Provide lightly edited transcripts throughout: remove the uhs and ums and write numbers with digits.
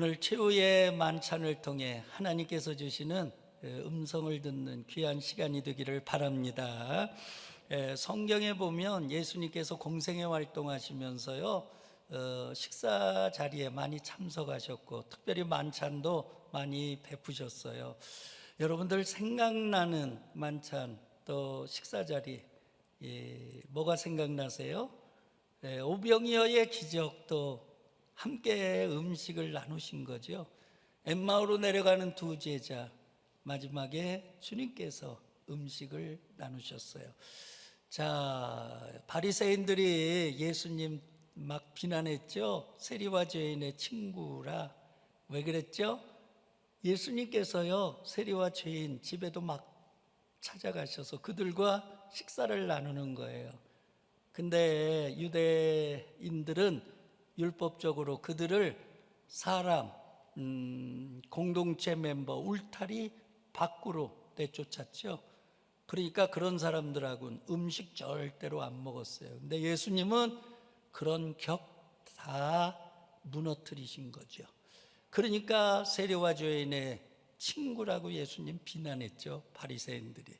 오늘 최후의 만찬을 통해 하나님께서 주시는 음성을 듣는 귀한 시간이 되기를 바랍니다. 성경에 보면 예수님께서 공생애 활동하시면서요, 식사 자리에 많이 참석하셨고 특별히 만찬도 많이 베푸셨어요. 여러분들 생각나는 만찬 또 식사 자리 뭐가 생각나세요? 오병이어의 기적도 함께 음식을 나누신 거죠. 엠마오로 내려가는 두 제자, 마지막에 주님께서 음식을 나누셨어요. 자, 바리새인들이 예수님 막 비난했죠. 세리와 죄인의 친구라. 왜 그랬죠? 예수님께서요, 세리와 죄인 집에도 막 찾아가셔서 그들과 식사를 나누는 거예요. 근데 유대인들은 율법적으로 그들을 사람, 공동체 멤버, 울타리 밖으로 내쫓았죠. 그러니까 그런 사람들하고는 음식 절대로 안 먹었어요. 근데 예수님은 그런 격 다 무너뜨리신 거죠. 그러니까 세리와 죄인의 친구라고 예수님 비난했죠, 바리새인들이.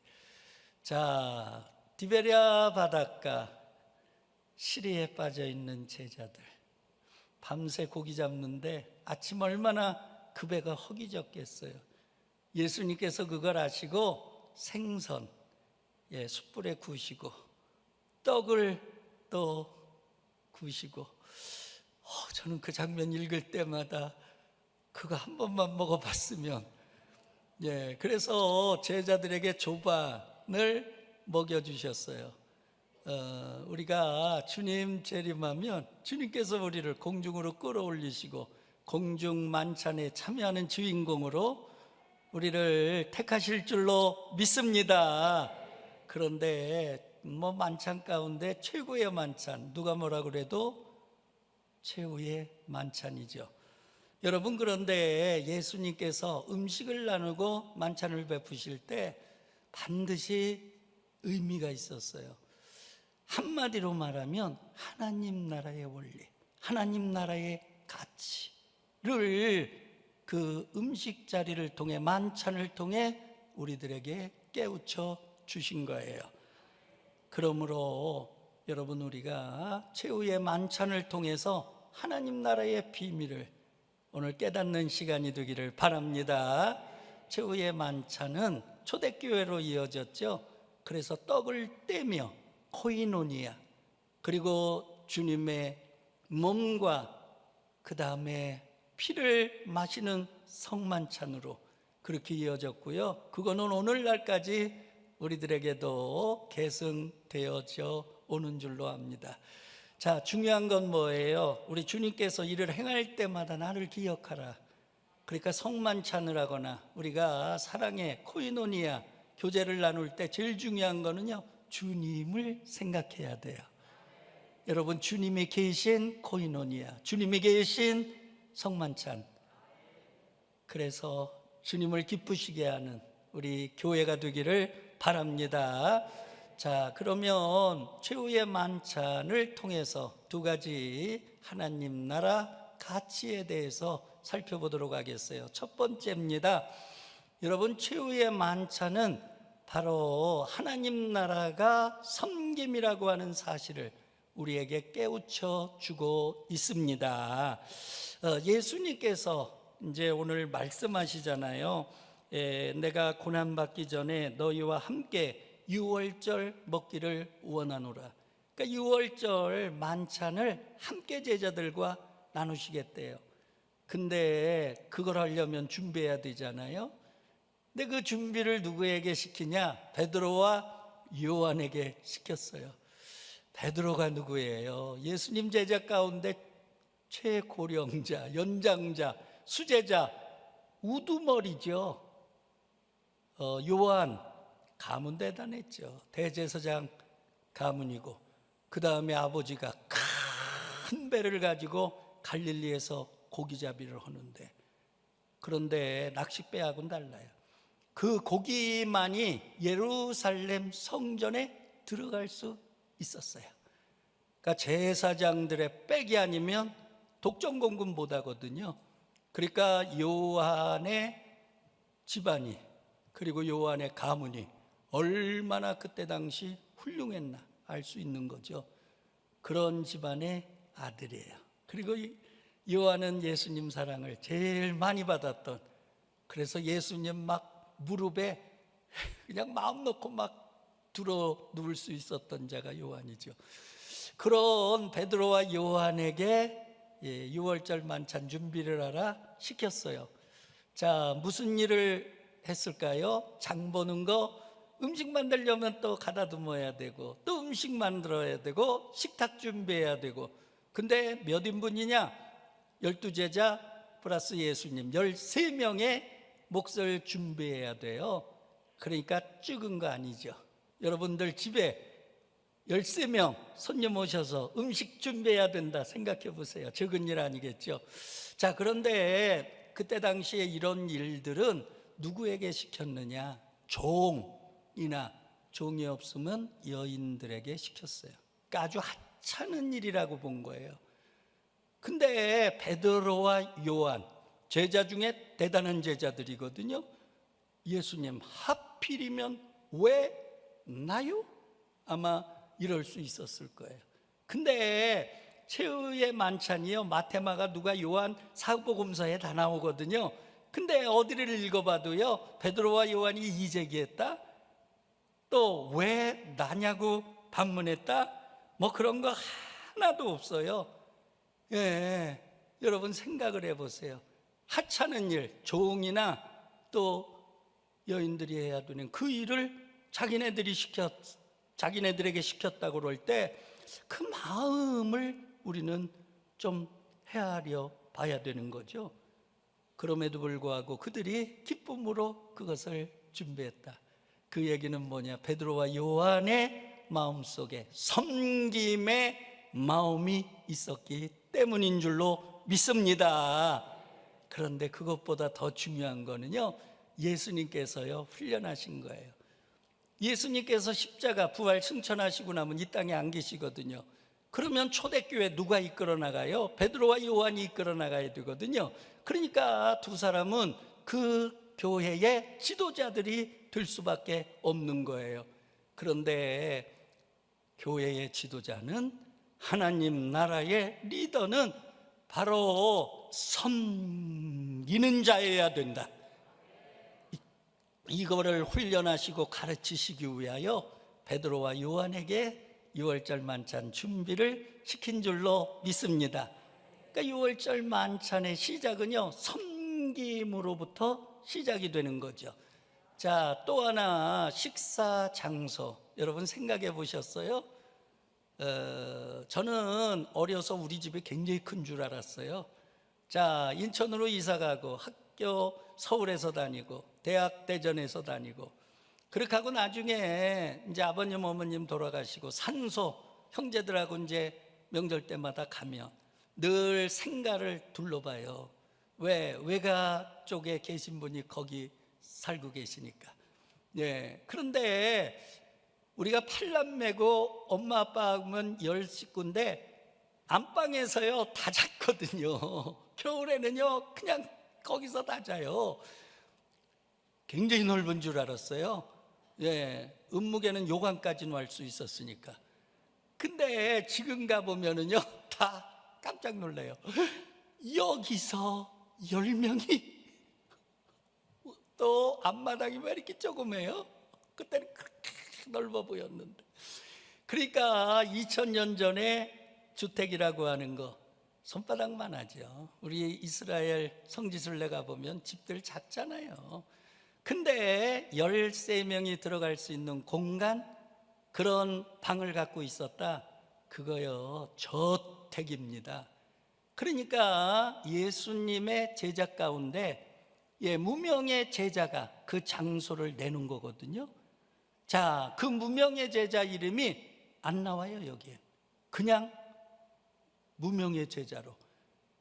자, 디베랴 바닷가 시리에 빠져 있는 제자들, 밤새 고기 잡는데 아침 얼마나 그 배가 허기졌겠어요. 예수님께서 그걸 아시고 생선 숯불에 구우시고 떡을 또 구우시고, 저는 그 장면 읽을 때마다 그거 한 번만 먹어봤으면. 그래서 제자들에게 조반을 먹여주셨어요. 우리가 주님 재림하면 주님께서 우리를 공중으로 끌어올리시고 공중 만찬에 참여하는 주인공으로 우리를 택하실 줄로 믿습니다. 그런데 만찬 가운데 최고의 만찬, 누가 뭐라 그래도 최후의 만찬이죠. 여러분, 그런데 예수님께서 음식을 나누고 만찬을 베푸실 때 반드시 의미가 있었어요. 한마디로 말하면 하나님 나라의 원리, 하나님 나라의 가치를 그 음식 자리를 통해, 만찬을 통해 우리들에게 깨우쳐 주신 거예요. 그러므로 여러분, 우리가 최후의 만찬을 통해서 하나님 나라의 비밀을 오늘 깨닫는 시간이 되기를 바랍니다. 최후의 만찬은 초대교회로 이어졌죠. 그래서 떡을 떼며 코이노니아, 그리고 주님의 몸과 그 다음에 피를 마시는 성만찬으로 그렇게 이어졌고요. 그거는 오늘날까지 우리들에게도 계승되어져 오는 줄로 압니다. 자, 중요한 건 뭐예요? 우리 주님께서 일을 행할 때마다 나를 기억하라. 그러니까 성만찬을 하거나 우리가 사랑의 코이노니아 교제를 나눌 때 제일 중요한 거는요, 주님을 생각해야 돼요. 여러분, 주님이 계신 코이노니아, 주님이 계신 성만찬, 그래서 주님을 기쁘시게 하는 우리 교회가 되기를 바랍니다. 자, 그러면 최후의 만찬을 통해서 두 가지 하나님 나라 가치에 대해서 살펴보도록 하겠어요. 첫 번째입니다. 여러분, 최후의 만찬은 바로 하나님 나라가 섬김이라고 하는 사실을 우리에게 깨우쳐 주고 있습니다. 예수님께서 이제 오늘 말씀하시잖아요. 내가 고난받기 전에 너희와 함께 유월절 먹기를 원하노라. 그러니까 유월절 만찬을 함께 제자들과 나누시겠대요. 근데 그걸 하려면 준비해야 되잖아요. 근데 그 준비를 누구에게 시키냐? 베드로와 요한에게 시켰어요. 베드로가 누구예요? 예수님 제자 가운데 최고령자, 연장자, 수제자, 우두머리죠. 요한 가문 대단했죠. 대제사장 가문이고, 그 다음에 아버지가 큰 배를 가지고 갈릴리에서 고기잡이를 하는데, 그런데 낚싯배하고는 달라요. 그 고기만이 예루살렘 성전에 들어갈 수 있었어요. 그러니까 제사장들의 백이 아니면 독점 공급 못 하거든요. 그러니까 요한의 집안이, 그리고 요한의 가문이 얼마나 그때 당시 훌륭했나 알 수 있는 거죠. 그런 집안의 아들이에요. 그리고 요한은 예수님 사랑을 제일 많이 받았던, 그래서 예수님 막 무릎에 그냥 마음 놓고 막 들어 누울 수 있었던 자가 요한이죠. 그런 베드로와 요한에게 6월절 만찬 준비를 하라 시켰어요. 자, 무슨 일을 했을까요? 장 보는 거, 음식 만들려면 또 가다듬어야 되고, 또 음식 만들어야 되고, 식탁 준비해야 되고. 근데 몇 인분이냐? 12제자 플러스 예수님 13명의 몫을 준비해야 돼요. 그러니까 적은 거 아니죠. 여러분들 집에 13명 손님 오셔서 음식 준비해야 된다 생각해 보세요. 적은 일 아니겠죠. 자, 그런데 그때 당시에 이런 일들은 누구에게 시켰느냐? 종이나, 종이 없으면 여인들에게 시켰어요. 그러니까 아주 하찮은 일이라고 본 거예요. 근데 베드로와 요한, 제자 중에 대단한 제자들이거든요. 예수님, 하필이면 왜 나요? 아마 이럴 수 있었을 거예요. 근데 최후의 만찬이요, 마테마가, 누가, 요한 사복음서에 다 나오거든요. 근데 어디를 읽어봐도요, 베드로와 요한이 이제기했다, 또 왜 나냐고 반문했다, 뭐 그런 거 하나도 없어요. 예, 여러분 생각을 해보세요. 하찮은 일, 종이나 또 여인들이 해야 되는 그 일을 자기네들에게 시켰다고 그럴 때 그 마음을 우리는 좀 헤아려 봐야 되는 거죠. 그럼에도 불구하고 그들이 기쁨으로 그것을 준비했다. 그 얘기는 뭐냐? 베드로와 요한의 마음속에 섬김의 마음이 있었기 때문인 줄로 믿습니다. 그런데 그것보다 더 중요한 거는요, 예수님께서요 훈련하신 거예요. 예수님께서 십자가 부활 승천하시고 나면 이 땅에 안 계시거든요. 그러면 초대교회 누가 이끌어 나가요? 베드로와 요한이 이끌어 나가야 되거든요. 그러니까 두 사람은 그 교회의 지도자들이 될 수밖에 없는 거예요. 그런데 교회의 지도자는, 하나님 나라의 리더는 바로 섬기는 자여야 된다. 이거를 훈련하시고 가르치시기 위하여 베드로와 요한에게 6월절 만찬 준비를 시킨 줄로 믿습니다. 그러니까 6월절 만찬의 시작은요, 섬김으로부터 시작이 되는 거죠. 자, 또 하나, 식사 장소. 여러분 생각해 보셨어요? 저는 어려서 우리 집이 굉장히 큰 줄 알았어요. 자, 인천으로 이사 가고, 학교 서울에서 다니고, 대학 대전에서 다니고, 그렇게 하고 나중에 이제 아버님 어머님 돌아가시고 산소, 형제들하고 이제 명절 때마다 가면 늘 생가를 둘러봐요. 왜? 외가 쪽에 계신 분이 거기 살고 계시니까. 네. 그런데 우리가 8남매고 엄마 아빠 하면 10식구인데 안방에서요 다 잤거든요. 겨울에는요 그냥 거기서 다 자요. 굉장히 넓은 줄 알았어요. 예, 음무게는 요강까지는 할 수 있었으니까. 근데 지금 가보면은요 다 깜짝 놀라요. 여기서 10명이 또 앞마당이 왜 이렇게 조그매요? 그때는 그렇게 넓어 보였는데. 그러니까 2000년 전에 주택이라고 하는 거 손바닥만 하죠. 우리 이스라엘 성지순례 가보면 집들 작잖아요. 근데 13명이 들어갈 수 있는 공간, 그런 방을 갖고 있었다. 그거요 저택입니다. 그러니까 예수님의 제자 가운데 무명의 제자가 그 장소를 내는 거거든요. 자, 그 무명의 제자 이름이 안 나와요 여기에. 그냥 무명의 제자로.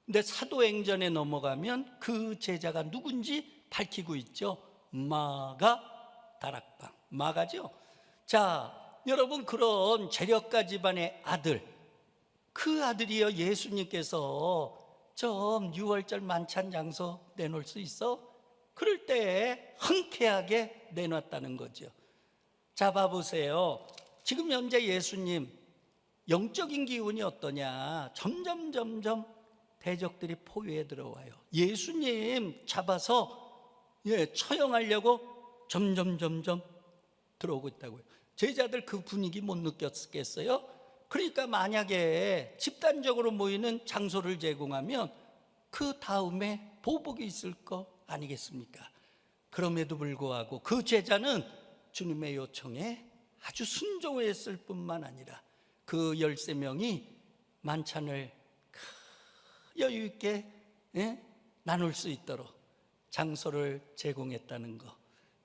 근데 사도행전에 넘어가면 그 제자가 누군지 밝히고 있죠. 마가 다락방, 마가죠. 자, 여러분, 그런 재력가 집안의 아들, 그 아들이요 예수님께서 좀 6월절 만찬 장소 내놓을 수 있어? 그럴 때 흔쾌하게 내놨다는 거죠. 자, 봐보세요. 지금 현재 예수님 영적인 기운이 어떠냐? 점점 대적들이 포위에 들어와요. 예수님 잡아서 처형하려고 점점 들어오고 있다고요. 제자들 그 분위기 못 느꼈겠어요? 그러니까 만약에 집단적으로 모이는 장소를 제공하면 그 다음에 보복이 있을 거 아니겠습니까? 그럼에도 불구하고 그 제자는 주님의 요청에 아주 순종했을 뿐만 아니라 그 13명이 만찬을 여유 있게 나눌 수 있도록 장소를 제공했다는 거,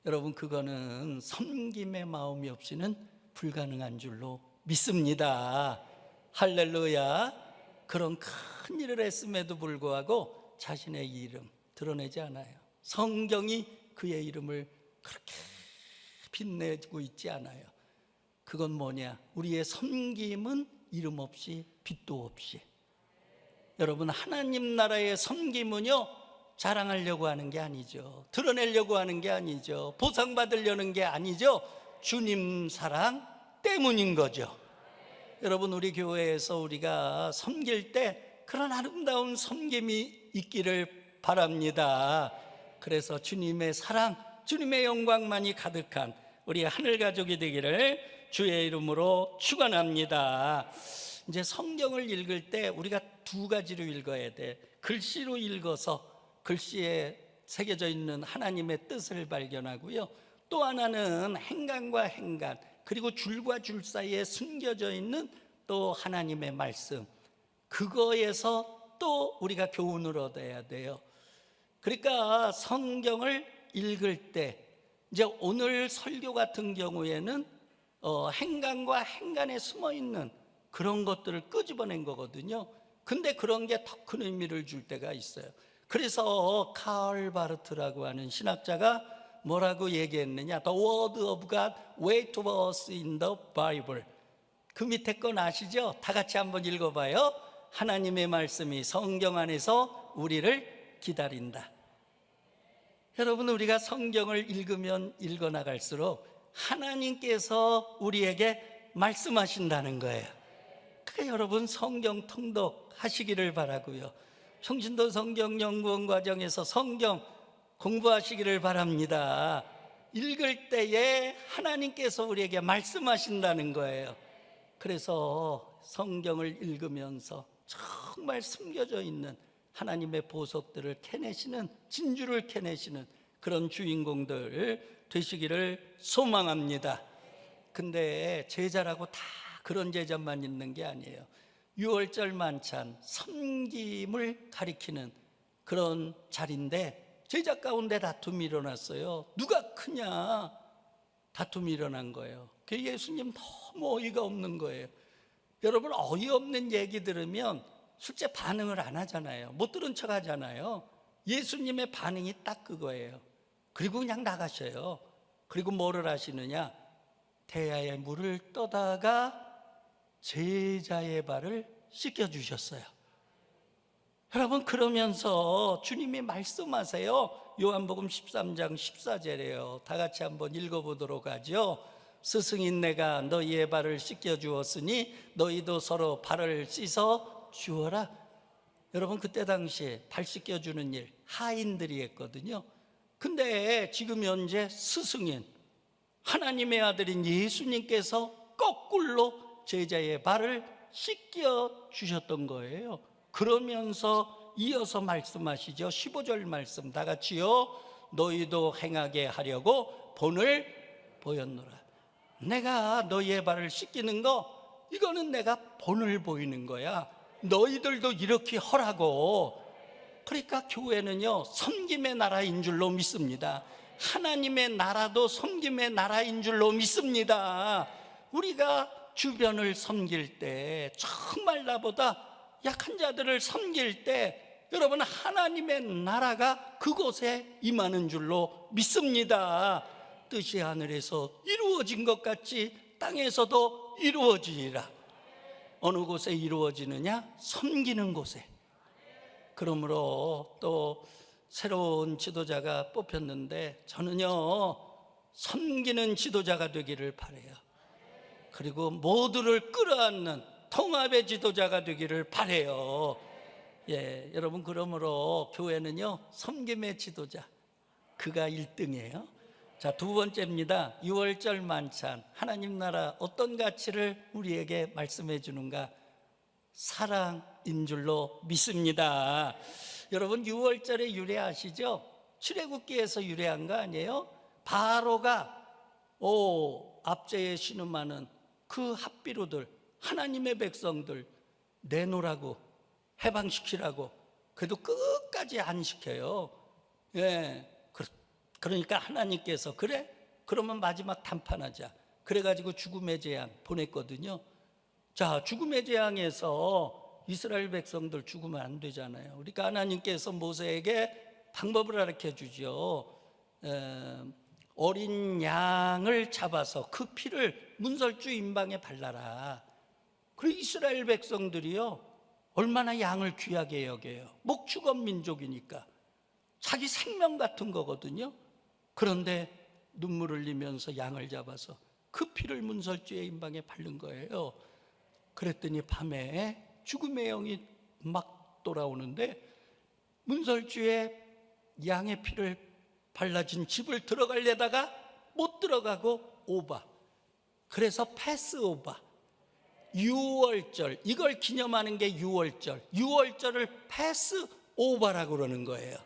여러분 그거는 섬김의 마음이 없이는 불가능한 줄로 믿습니다. 할렐루야. 그런 큰 일을 했음에도 불구하고 자신의 이름 드러내지 않아요. 성경이 그의 이름을 그렇게 빛내고 있지 않아요. 그건 뭐냐? 우리의 섬김은 이름 없이 빛도 없이. 여러분, 하나님 나라의 섬김은요, 자랑하려고 하는 게 아니죠. 드러내려고 하는 게 아니죠. 보상받으려는 게 아니죠. 주님 사랑 때문인 거죠. 여러분, 우리 교회에서 우리가 섬길 때 그런 아름다운 섬김이 있기를 바랍니다. 그래서 주님의 사랑, 주님의 영광만이 가득한 우리 하늘 가족이 되기를 주의 이름으로 축원합니다. 이제 성경을 읽을 때 우리가 두 가지로 읽어야 돼. 글씨로 읽어서 글씨에 새겨져 있는 하나님의 뜻을 발견하고요. 또 하나는 행간과 행간, 그리고 줄과 줄 사이에 숨겨져 있는 또 하나님의 말씀, 그거에서 또 우리가 교훈을 얻어야 돼요. 그러니까 성경을 읽을 때 이제 오늘 설교 같은 경우에는 행간과 행간에 숨어 있는 그런 것들을 끄집어낸 거거든요. 근데 그런 게 더 큰 의미를 줄 때가 있어요. 그래서 카를 바르트라고 하는 신학자가 뭐라고 얘기했느냐? The word of God wait for us in the Bible. 그 밑에 건 아시죠? 다 같이 한번 읽어봐요. 하나님의 말씀이 성경 안에서 우리를 기다린다. 여러분, 우리가 성경을 읽으면 읽어나갈수록 하나님께서 우리에게 말씀하신다는 거예요. 그러니까 여러분, 성경 통독하시기를 바라고요. 성신도 성경연구원 과정에서 성경 공부하시기를 바랍니다. 읽을 때에 하나님께서 우리에게 말씀하신다는 거예요. 그래서 성경을 읽으면서 정말 숨겨져 있는 하나님의 보석들을 캐내시는, 진주를 캐내시는 그런 주인공들 되시기를 소망합니다. 근데 제자라고 다 그런 제자만 있는 게 아니에요. 6월절 만찬, 섬김을 가리키는 그런 자리인데 제자 가운데 다툼이 일어났어요. 누가 크냐? 다툼이 일어난 거예요. 그 예수님 너무 어이가 없는 거예요. 여러분, 어이없는 얘기 들으면 실제 반응을 안 하잖아요. 못 들은 척 하잖아요. 예수님의 반응이 딱 그거예요. 그리고 그냥 나가셔요. 그리고 뭐를 하시느냐? 대야에 물을 떠다가 제자의 발을 씻겨주셨어요. 여러분, 그러면서 주님이 말씀하세요. 요한복음 13장 14절이에요. 다 같이 한번 읽어보도록 하죠. 스승인 내가 너희의 발을 씻겨주었으니 너희도 서로 발을 씻어 주어라. 여러분, 그때 당시에 발 씻겨주는 일 하인들이 했거든요. 근데 지금 현재 스승인 하나님의 아들인 예수님께서 거꾸로 제자의 발을 씻겨 주셨던 거예요. 그러면서 이어서 말씀하시죠. 15절 말씀 다 같이요. 너희도 행하게 하려고 본을 보였노라. 내가 너희의 발을 씻기는 거, 이거는 내가 본을 보이는 거야. 너희들도 이렇게 하라고. 그러니까 교회는요, 섬김의 나라인 줄로 믿습니다. 하나님의 나라도 섬김의 나라인 줄로 믿습니다. 우리가 주변을 섬길 때, 정말 나보다 약한 자들을 섬길 때, 여러분, 하나님의 나라가 그곳에 임하는 줄로 믿습니다. 뜻이 하늘에서 이루어진 것 같이 땅에서도 이루어지리라. 어느 곳에 이루어지느냐? 섬기는 곳에. 그러므로 또 새로운 지도자가 뽑혔는데 저는요 섬기는 지도자가 되기를 바라요. 그리고 모두를 끌어안는 통합의 지도자가 되기를 바라요. 예, 여러분, 그러므로 교회는요 섬김의 지도자, 그가 1등이에요. 자, 두 번째입니다. 유월절 만찬, 하나님 나라 어떤 가치를 우리에게 말씀해 주는가? 사랑인 줄로 믿습니다. 여러분, 유월절의 유래 아시죠? 출애굽기에서 유래한 거 아니에요? 바로가 압제에 신음하는 그 합비루들, 하나님의 백성들 내놓으라고, 해방시키라고, 그래도 끝까지 안 시켜요. 예, 그러니까 하나님께서 그래? 그러면 마지막 단판하자. 그래가지고 죽음의 재앙 보냈거든요. 자, 죽음의 재앙에서 이스라엘 백성들 죽으면 안 되잖아요. 그러니까 하나님께서 모세에게 방법을 가르쳐 주죠. 어린 양을 잡아서 그 피를 문설주 임방에 발라라. 그리고 이스라엘 백성들이요 얼마나 양을 귀하게 여겨요. 목축원 민족이니까 자기 생명 같은 거거든요. 그런데 눈물을 흘리면서 양을 잡아서 그 피를 문설주의 임방에 바른 거예요. 그랬더니 밤에 죽음의 영이 막 돌아오는데 문설주에 양의 피를 발라진 집을 들어가려다가 못 들어가고 오바. 그래서 패스오바, 유월절, 이걸 기념하는 게 유월절. 유월절을 패스오바라고 그러는 거예요.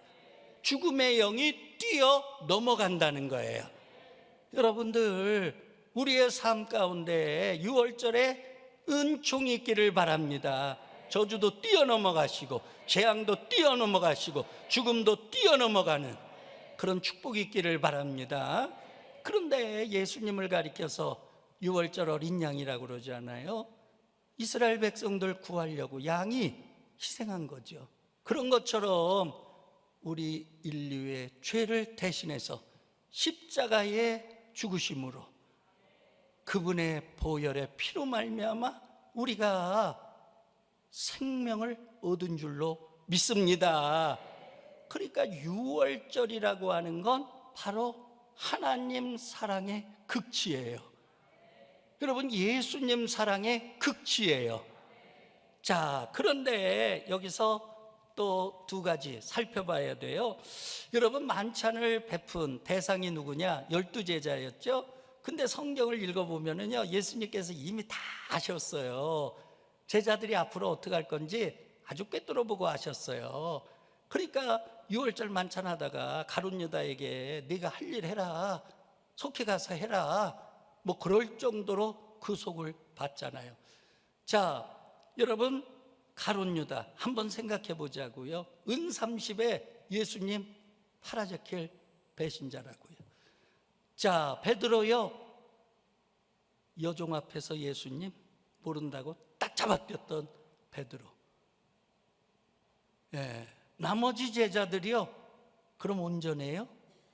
죽음의 영이 뛰어 넘어간다는 거예요. 여러분들, 우리의 삶 가운데 유월절에 은총이 있기를 바랍니다. 저주도 뛰어넘어가시고 재앙도 뛰어넘어가시고 죽음도 뛰어넘어가는 그런 축복이 있기를 바랍니다. 그런데 예수님을 가리켜서 유월절 어린 양이라고 그러지 않아요? 이스라엘 백성들 구하려고 양이 희생한 거죠. 그런 것처럼 우리 인류의 죄를 대신해서 십자가의 죽으심으로, 그분의 보혈의 피로 말미암아 우리가 생명을 얻은 줄로 믿습니다. 그러니까 유월절이라고 하는 건 바로 하나님 사랑의 극치예요. 여러분, 예수님 사랑의 극치예요. 자, 그런데 여기서 또 두 가지 살펴봐야 돼요. 여러분, 만찬을 베푼 대상이 누구냐? 12제자였죠. 근데 성경을 읽어보면은요, 예수님께서 이미 다 아셨어요. 제자들이 앞으로 어떻게 할 건지 아주 꿰뚫어보고 아셨어요. 그러니까 유월절 만찬하다가 가룟 유다에게 네가 할 일 해라, 속히 가서 해라, 뭐 그럴 정도로 그 속을 봤잖아요. 자, 여러분, 가룟 유다 한번 생각해 보자고요. 은 30에 예수님 팔아제킬 배신자라고요. 자, 베드로요, 여종 앞에서 예수님 모른다고 딱 잡아뜯던 베드로. 예, 나머지 제자들이요, 그럼 온전해요?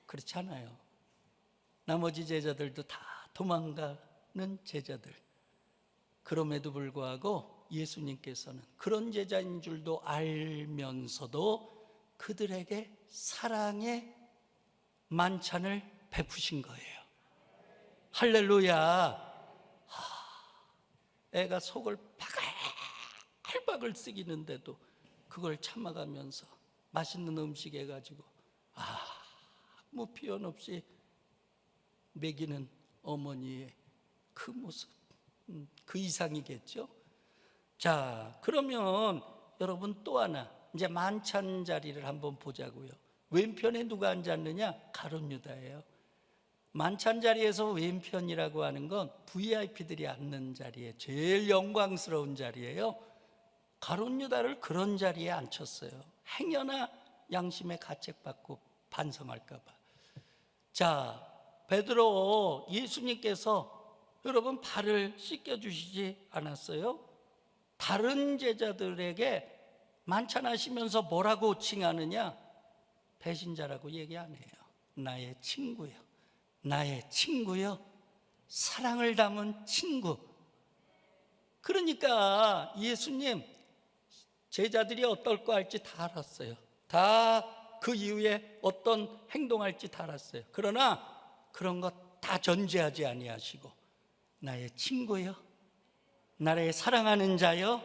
그렇지 않아요. 나머지 제자들도 다 도망가는 제자들. 그럼에도 불구하고 예수님께서는 그런 제자인 줄도 알면서도 그들에게 사랑의 만찬을 베푸신 거예요. 할렐루야. 애가 속을 바글바글 쓰기는데도 그걸 참아가면서 맛있는 음식 해가지고 아무 표현 없이 먹이는 어머니의 그 모습, 그 이상이겠죠. 자, 그러면 여러분 또 하나, 이제 만찬 자리를 한번 보자고요. 왼편에 누가 앉았느냐? 가룟 유다예요. 만찬 자리에서 왼편이라고 하는 건 VIP들이 앉는 자리에 제일 영광스러운 자리예요. 가룟 유다를 그런 자리에 앉혔어요. 행여나 양심의 가책받고 반성할까 봐. 자, 베드로, 예수님께서 여러분 발을 씻겨주시지 않았어요? 다른 제자들에게 만찬하시면서 뭐라고 칭하느냐? 배신자라고 얘기 안 해요. 나의 친구요, 나의 친구요, 사랑을 담은 친구. 그러니까 예수님 제자들이 어떨 거 할지 다 알았어요. 다 그 이후에 어떤 행동할지 다 알았어요. 그러나 그런 것 다 전제하지 아니하시고 나의 친구요, 나를 사랑하는 자요.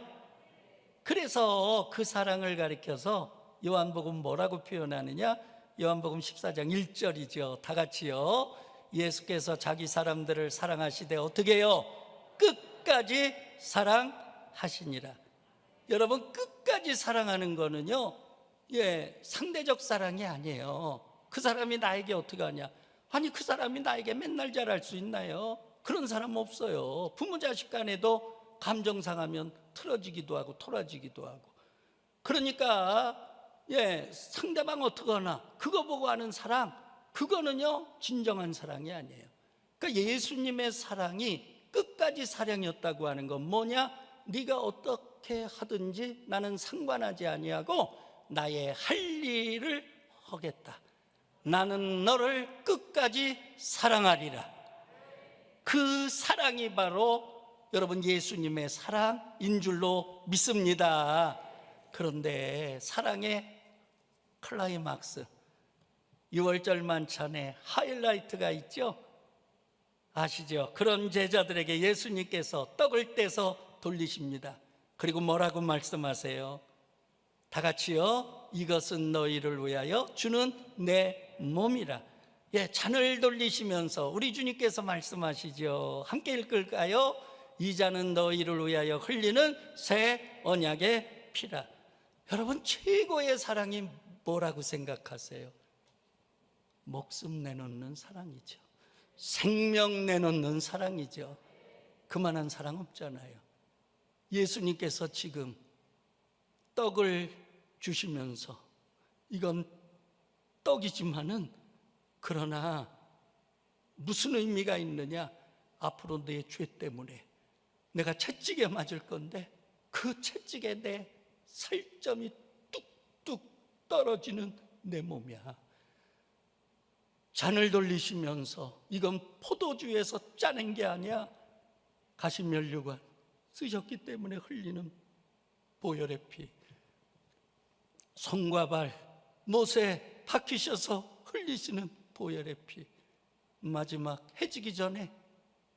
그래서 그 사랑을 가리켜서 요한복음 뭐라고 표현하느냐? 요한복음 14장 1절이죠. 다 같이요. 예수께서 자기 사람들을 사랑하시되 어떻게 해요? 끝까지 사랑하시니라. 여러분, 끝까지 사랑하는 거는요, 상대적 사랑이 아니에요. 그 사람이 나에게 어떻게 하냐? 아니, 그 사람이 나에게 맨날 잘할 수 있나요? 그런 사람 없어요. 부모 자식 간에도 감정 상하면 틀어지기도 하고 토라지기도 하고. 그러니까 상대방 어떡하나 그거 보고 하는 사랑, 그거는요 진정한 사랑이 아니에요. 그러니까 예수님의 사랑이 끝까지 사랑이었다고 하는 건 뭐냐? 네가 어떻게 하든지 나는 상관하지 아니하고 나의 할 일을 하겠다. 나는 너를 끝까지 사랑하리라. 그 사랑이 바로 여러분 예수님의 사랑인 줄로 믿습니다. 그런데 사랑의 클라이막스, 6월절 만찬에 하이라이트가 있죠. 아시죠? 그런 제자들에게 예수님께서 떡을 떼서 돌리십니다. 그리고 뭐라고 말씀하세요? 다 같이요. 이것은 너희를 위하여 주는 내 몸이라. 잔을 돌리시면서 우리 주님께서 말씀하시죠. 함께 읽을까요? 이 잔은 너희를 위하여 흘리는 새 언약의 피라. 여러분, 최고의 사랑이 뭐라고 생각하세요? 목숨 내놓는 사랑이죠. 생명 내놓는 사랑이죠. 그만한 사랑 없잖아요. 예수님께서 지금 떡을 주시면서 이건 떡이지만은 그러나 무슨 의미가 있느냐? 앞으로 내 죄 때문에 내가 채찍에 맞을 건데 그 채찍에 내 살점이 뚝뚝 떨어지는 내 몸이야. 잔을 돌리시면서 이건 포도주에서 짜낸 게 아니야. 가시면류관 쓰셨기 때문에 흘리는 보혈의 피. 손과 발 못에 박히셔서 흘리시는 보혈의 피. 마지막 해지기 전에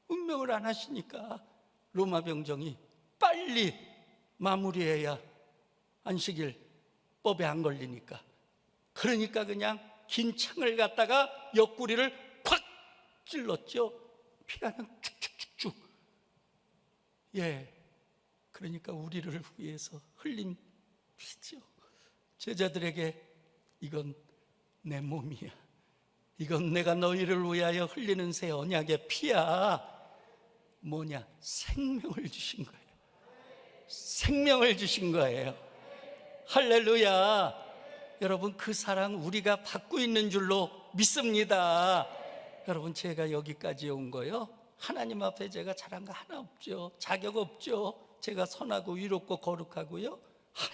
운명을 안 하시니까 로마 병정이 빨리 마무리해야 안식일법에 안 걸리니까, 그러니까 그냥 긴 창을 갖다가 옆구리를 콱 찔렀죠. 피가 그냥 쭉쭉쭉쭉. 그러니까 우리를 위해서 흘린 피죠. 제자들에게 이건 내 몸이야, 이건 내가 너희를 위하여 흘리는 새 언약의 피야. 뭐냐? 생명을 주신 거예요. 생명을 주신 거예요. 할렐루야. 여러분, 그 사랑 우리가 받고 있는 줄로 믿습니다. 여러분, 제가 여기까지 온 거요, 하나님 앞에 제가 잘한 거 하나 없죠. 자격 없죠. 제가 선하고 의롭고 거룩하고요?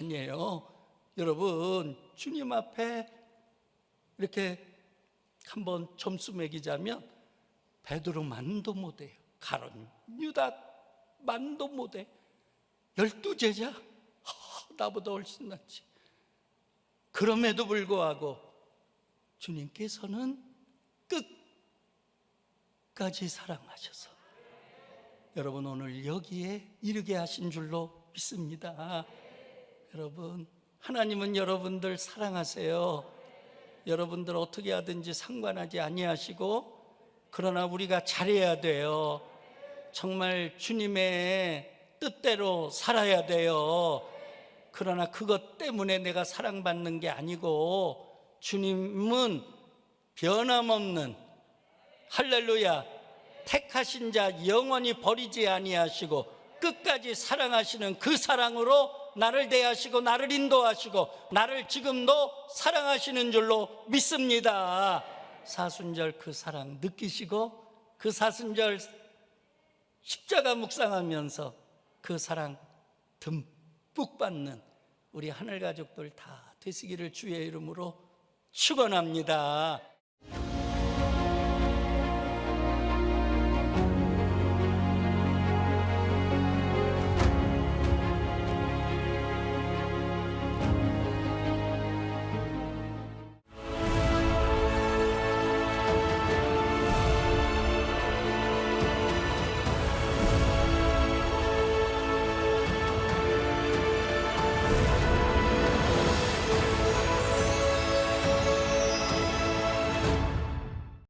아니에요. 여러분, 주님 앞에 이렇게 한번 점수 매기자면 베드로 만도 못해요. 가론, 유다 만도 못해. 12제자 나보다 훨씬 낫지. 그럼에도 불구하고 주님께서는 끝까지 사랑하셔서 여러분 오늘 여기에 이르게 하신 줄로 믿습니다. 여러분, 하나님은 여러분들 사랑하세요. 여러분들 어떻게 하든지 상관하지 아니하시고, 그러나 우리가 잘해야 돼요. 정말 주님의 뜻대로 살아야 돼요. 그러나 그것 때문에 내가 사랑받는 게 아니고, 주님은 변함없는, 할렐루야, 택하신 자 영원히 버리지 아니하시고 끝까지 사랑하시는 그 사랑으로 나를 대하시고 나를 인도하시고 나를 지금도 사랑하시는 줄로 믿습니다. 사순절 그 사랑 느끼시고 그 사순절 십자가 묵상하면서 그 사랑 듬뿍 받는 우리 하늘 가족들 다 되시기를 주의 이름으로 축원합니다.